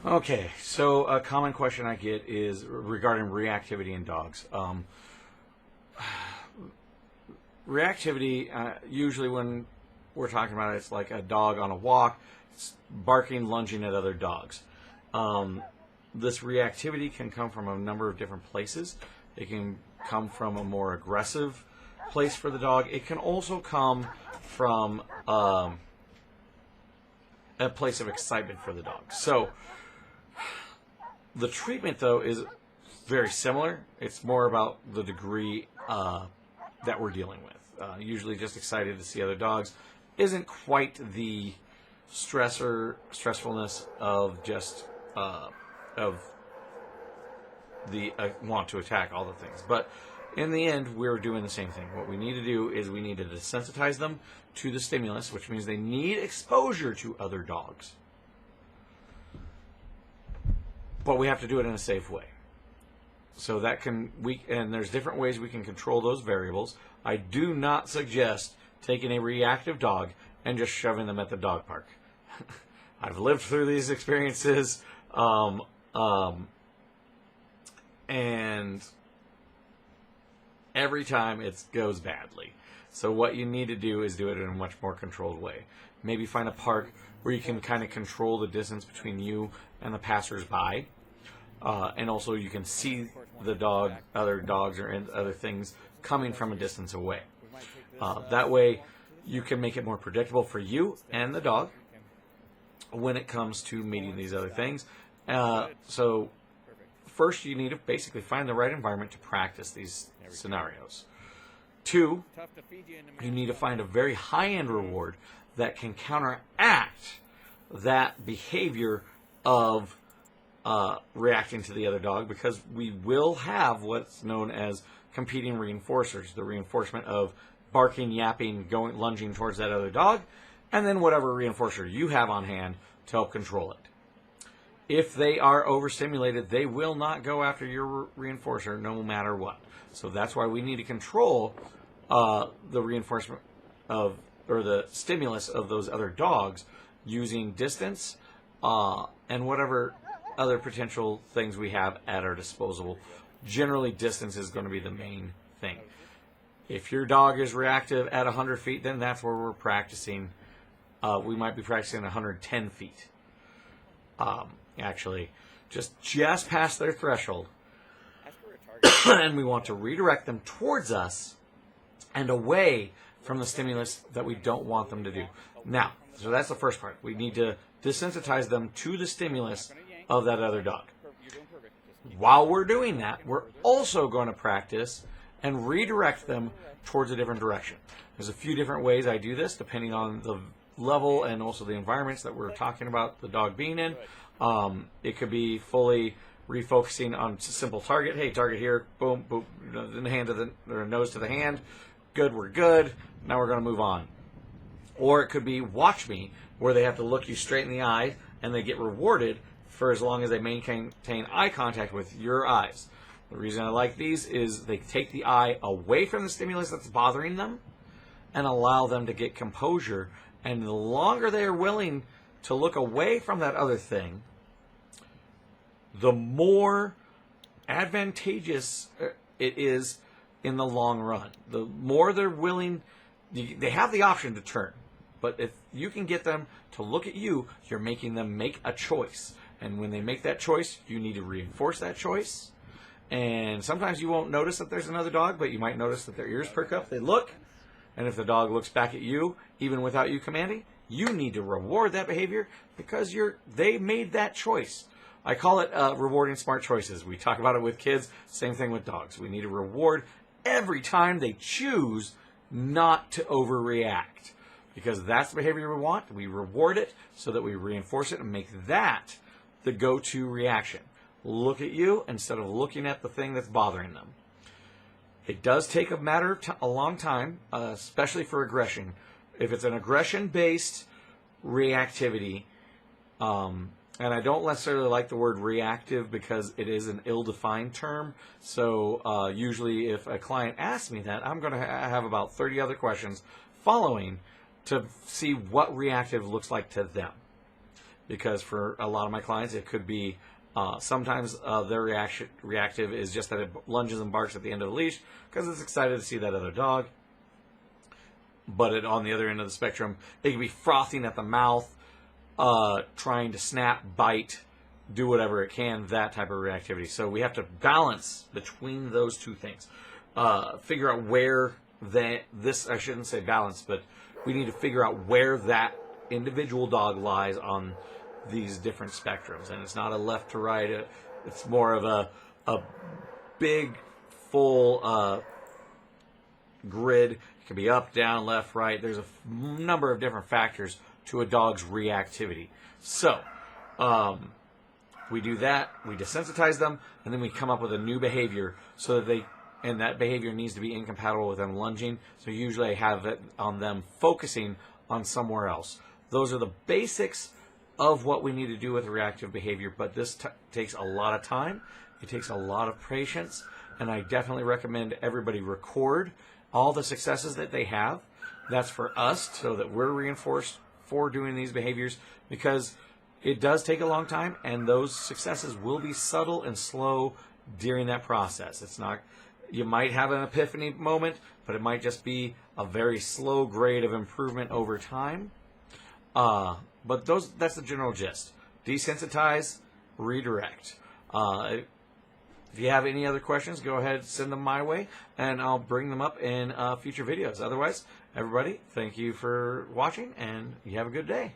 Okay, so a common question I get is regarding reactivity in dogs. Reactivity, usually when we're talking about it, it's like a dog on a walk, it's barking, lunging at other dogs. This reactivity can come from a number of different places. It can come from a more aggressive place for the dog. It can also come from a place of excitement for the dog. So the treatment, though, is very similar. It's more about the degree that we're dealing with. Usually just excited to see other dogs isn't quite the stressfulness of just of the want to attack all the things. But in the end, we're doing the same thing. What we need to do is we need to desensitize them to the stimulus, which means they need exposure to other dogs. But we have to do it in a safe way. So that and there's different ways we can control those variables. I do not suggest taking a reactive dog and just shoving them at the dog park. I've lived through these experiences, and every time it goes badly. So what you need to do is do it in a much more controlled way. Maybe find a park where you can kind of control the distance between you and the passersby. And also you can see the dog, other dogs or other things coming from a distance away. That way you can make it more predictable for you and the dog when it comes to meeting these other things. So first you need to basically find the right environment to practice these scenarios. 2, you need to find a very high-end reward that can counteract that behavior of reacting to the other dog, because we will have what's known as competing reinforcers, the reinforcement of barking, yapping, lunging towards that other dog, and then whatever reinforcer you have on hand to help control it. If they are overstimulated, they will not go after your reinforcer no matter what. So that's why we need to control the reinforcement or the stimulus of those other dogs using distance and whatever other potential things we have at our disposal. Generally, distance is going to be the main thing. If your dog is reactive at 100 feet, then that's where we're practicing. We might be practicing 110 feet. Actually, just past their threshold. And we want to redirect them towards us and away from the stimulus that we don't want them to do. Now, so that's the first part. We need to desensitize them to the stimulus of that other dog. While we're doing that, we're also going to practice and redirect them towards a different direction. There's a few different ways I do this, depending on the level and also the environments that we're talking about the dog being in. It could be fully refocusing on a simple target. Hey, target here, boom, boom, in the hand to the or nose to the hand. Good, we're good. Now we're going to move on. Or it could be watch me, where they have to look you straight in the eye and they get rewarded for as long as they maintain eye contact with your eyes. The reason I like these is they take the eye away from the stimulus that's bothering them and allow them to get composure. And the longer they are willing to look away from that other thing, the more advantageous it is in the long run. The more they're willing, they have the option to turn. But if you can get them to look at you, you're making them make a choice. And when they make that choice, you need to reinforce that choice. And sometimes you won't notice that there's another dog, but you might notice that their ears perk up, they look. And if the dog looks back at you, even without you commanding, you need to reward that behavior because they made that choice. I call it rewarding smart choices. We talk about it with kids, same thing with dogs. We need to reward every time they choose not to overreact, because that's the behavior we want. We reward it so that we reinforce it and make that the go-to reaction. Look at you instead of looking at the thing that's bothering them. It does take a long time, especially for aggression. If it's an aggression-based reactivity, and I don't necessarily like the word reactive because it is an ill-defined term. So usually if a client asks me that, I'm going to have about 30 other questions following to see what reactive looks like to them. because for a lot of my clients, it could be sometimes their reactive is just that it lunges and barks at the end of the leash because it's excited to see that other dog. But on the other end of the spectrum, it can be frothing at the mouth, trying to snap, bite, do whatever it can, that type of reactivity. So we have to balance between those two things. Figure out where I shouldn't say balance, but we need to figure out where that individual dog lies on these different spectrums. And it's not a left to right, it's more of a big, full grid. It can be up, down, left, right. There's a number of different factors to a dog's reactivity. So, we do that, we desensitize them, and then we come up with a new behavior so that that behavior needs to be incompatible with them lunging. So usually I have it on them focusing on somewhere else. Those are the basics of what we need to do with reactive behavior, but this takes a lot of time. It takes a lot of patience, and I definitely recommend everybody record all the successes that they have. That's for us so that we're reinforced for doing these behaviors, because it does take a long time, and those successes will be subtle and slow during that process. It's not, you might have an epiphany moment, but it might just be a very slow grade of improvement over time. But that's the general gist. Desensitize, redirect. If you have any other questions, go ahead, send them my way, and I'll bring them up in future videos. Otherwise, everybody, thank you for watching, and you have a good day.